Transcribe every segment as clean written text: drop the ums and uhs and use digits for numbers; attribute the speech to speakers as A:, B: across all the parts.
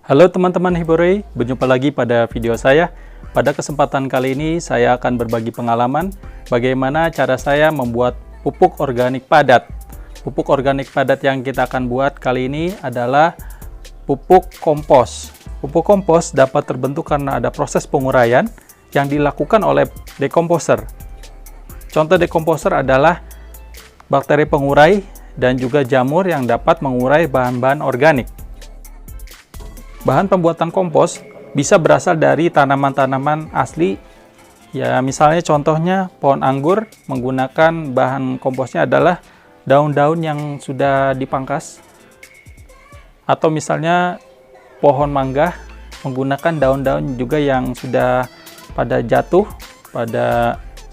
A: Halo teman-teman Hiborei, berjumpa lagi pada video saya. Pada kesempatan kali ini saya akan berbagi pengalaman bagaimana cara saya membuat pupuk organik padat. Pupuk organik padat yang kita akan buat kali ini adalah pupuk kompos. Pupuk kompos dapat terbentuk karena ada proses penguraian yang dilakukan oleh dekomposer. Contoh dekomposer adalah bakteri pengurai dan juga jamur yang dapat mengurai bahan-bahan organik. Bahan pembuatan kompos bisa berasal dari tanaman-tanaman asli. Ya, misalnya contohnya pohon anggur menggunakan bahan komposnya adalah daun-daun yang sudah dipangkas. Atau misalnya pohon mangga menggunakan daun-daun juga yang sudah pada jatuh,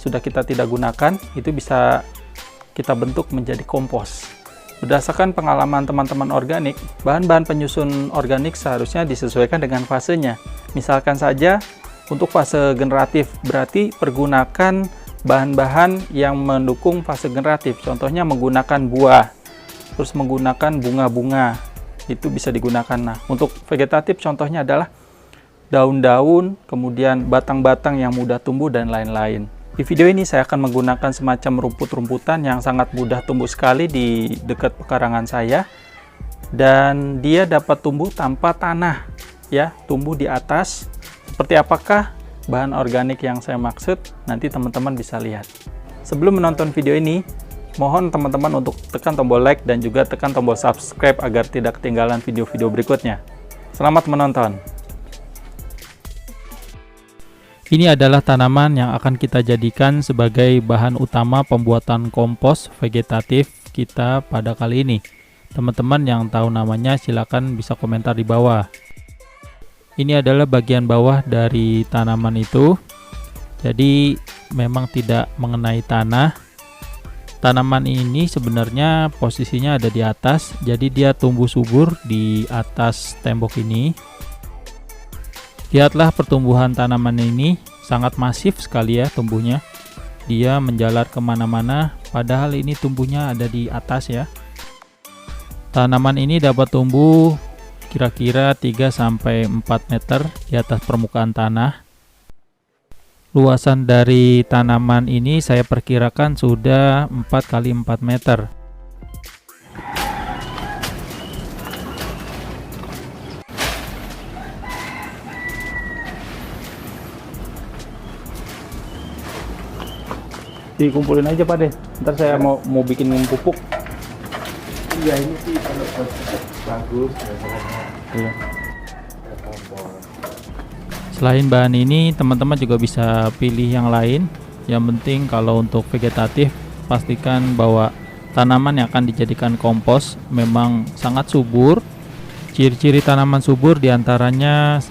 A: sudah kita tidak gunakan, itu bisa kita bentuk menjadi kompos. Berdasarkan pengalaman teman-teman organik, bahan-bahan penyusun organik seharusnya disesuaikan dengan fasenya. Misalkan saja untuk fase generatif, berarti pergunakan bahan-bahan yang mendukung fase generatif. Contohnya menggunakan buah, terus menggunakan bunga-bunga, itu bisa digunakan. Nah, untuk vegetatif contohnya adalah daun-daun, kemudian batang-batang yang mudah tumbuh dan lain-lain. Di video ini saya akan menggunakan semacam rumput-rumputan yang sangat mudah tumbuh sekali di dekat pekarangan saya, dan dia dapat tumbuh tanpa tanah, ya, tumbuh di atas. Seperti apakah bahan organik yang saya maksud? Nanti teman-teman bisa lihat. Sebelum menonton video ini, mohon teman-teman untuk tekan tombol like dan juga tekan tombol subscribe agar tidak ketinggalan video-video berikutnya. Selamat menonton. Ini adalah tanaman yang akan kita jadikan sebagai bahan utama pembuatan kompos vegetatif kita pada kali ini. Teman-teman yang tahu namanya silakan bisa komentar di bawah. Ini adalah bagian bawah dari tanaman itu. Jadi memang tidak mengenai tanah. Tanaman ini sebenarnya posisinya ada di atas, jadi dia tumbuh subur di atas tembok ini. Lihatlah pertumbuhan tanaman ini, sangat masif sekali ya tumbuhnya. Dia menjalar kemana-mana, padahal ini tumbuhnya ada di atas ya. Tanaman ini dapat tumbuh kira-kira 3-4 meter di atas permukaan tanah. Luasan dari tanaman ini saya perkirakan sudah 4 x 4 meter. Dikumpulin aja Pak deh, ntar saya mau bikin pupuk.
B: Iya, ini sih kalau bagus
A: Iya. Selain bahan ini, teman-teman juga bisa pilih yang lain. Yang penting kalau untuk vegetatif, pastikan bahwa tanaman yang akan dijadikan kompos memang sangat subur. Ciri-ciri tanaman subur diantaranya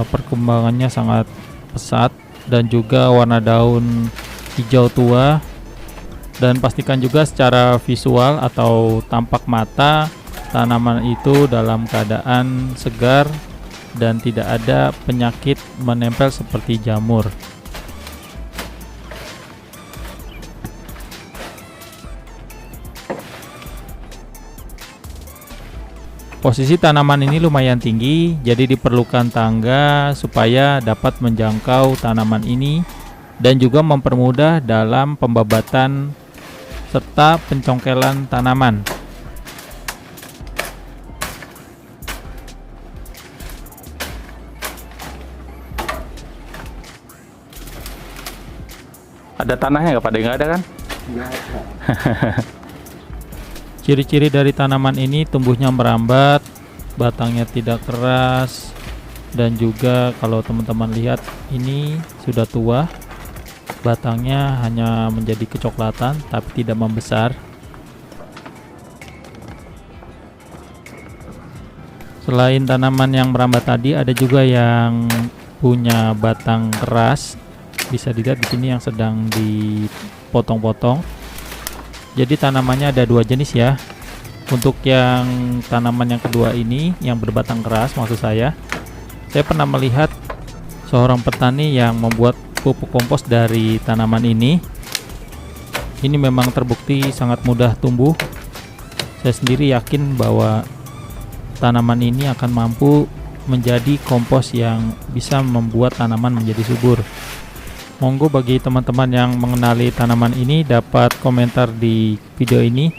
A: perkembangannya sangat pesat dan juga warna daun hijau tua, dan pastikan juga secara visual atau tampak mata tanaman itu dalam keadaan segar dan tidak ada penyakit menempel seperti jamur. Posisi tanaman ini lumayan tinggi, jadi diperlukan tangga supaya dapat menjangkau tanaman ini dan juga mempermudah dalam pembabatan serta pencongkelan tanaman. Ada tanahnya nggak Pak? Nggak ada kan?
B: nggak ada.
A: Ciri-ciri dari tanaman ini tumbuhnya merambat, batangnya tidak keras, dan juga kalau teman-teman lihat ini sudah tua. Batangnya hanya menjadi kecoklatan tapi tidak membesar. Selain tanaman yang merambat tadi, ada juga yang punya batang keras. Bisa dilihat di sini yang sedang dipotong-potong. Jadi tanamannya ada dua jenis ya. Untuk yang tanaman yang kedua ini, yang berbatang keras maksud saya pernah melihat seorang petani yang membuat pupuk kompos dari tanaman ini. Ini memang terbukti sangat mudah tumbuh. Saya sendiri yakin bahwa tanaman ini akan mampu
C: menjadi kompos yang bisa membuat tanaman menjadi subur. Monggo bagi teman-teman yang mengenali tanaman ini dapat komentar di video ini.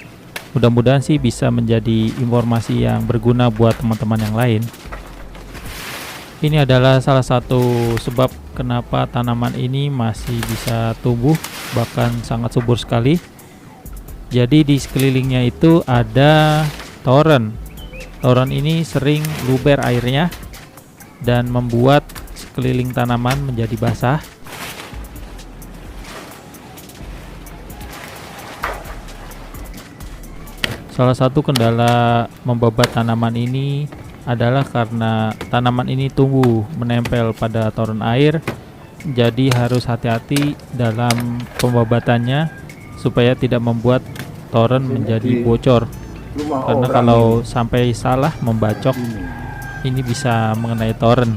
C: Mudah-mudahan sih bisa menjadi informasi yang berguna buat teman-teman yang lain. Ini adalah salah satu sebab kenapa tanaman ini masih bisa tumbuh, bahkan sangat subur sekali. Jadi di sekelilingnya itu ada toren. Toren ini sering luber airnya dan membuat sekeliling tanaman menjadi basah. Salah satu kendala membabat tanaman ini adalah karena tanaman ini tumbuh menempel pada toren air, jadi harus hati-hati dalam pembabatannya supaya tidak membuat toren menjadi bocor. Karena kalau sampai salah membacok, ini bisa mengenai toren.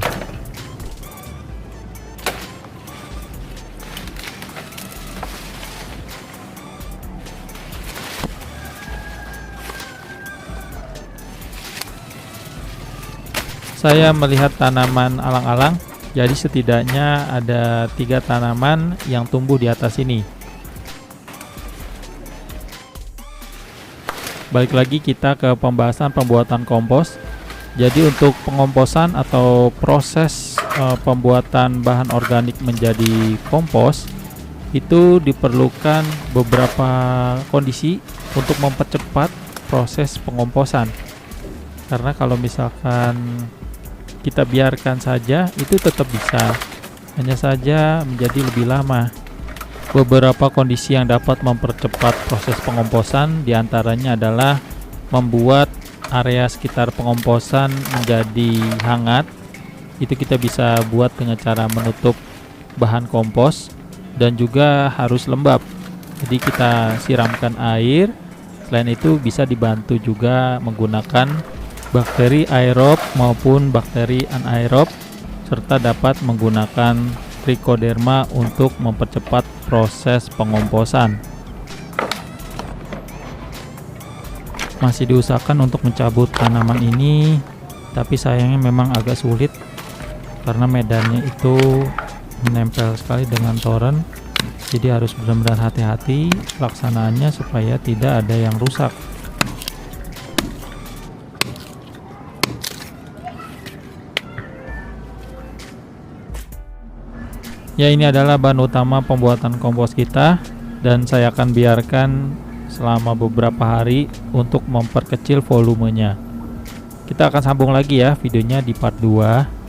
C: Saya melihat tanaman alang-alang, jadi setidaknya ada 3 tanaman yang tumbuh di atas ini. Balik lagi kita ke pembahasan pembuatan kompos. Jadi untuk pengomposan atau proses pembuatan bahan organik menjadi kompos itu diperlukan beberapa kondisi untuk mempercepat proses pengomposan. Karena kalau misalkan kita biarkan saja, itu tetap bisa, hanya saja menjadi lebih lama. Beberapa kondisi yang dapat mempercepat proses pengomposan diantaranya adalah membuat area sekitar pengomposan menjadi hangat. Itu kita bisa buat dengan cara menutup bahan kompos, dan juga harus lembab. Jadi kita siramkan air. Selain itu bisa dibantu juga menggunakan bakteri aerob maupun bakteri anaerob, serta dapat menggunakan trichoderma untuk mempercepat proses pengomposan. Masih diusahakan untuk mencabut tanaman ini, tapi sayangnya memang agak sulit karena medannya itu menempel sekali dengan toren. Jadi harus benar-benar hati-hati pelaksanaannya supaya tidak ada yang rusak. Ya, ini adalah bahan utama pembuatan kompos kita, dan saya akan biarkan selama beberapa hari untuk memperkecil volumenya. Kita akan sambung lagi ya videonya di part 2.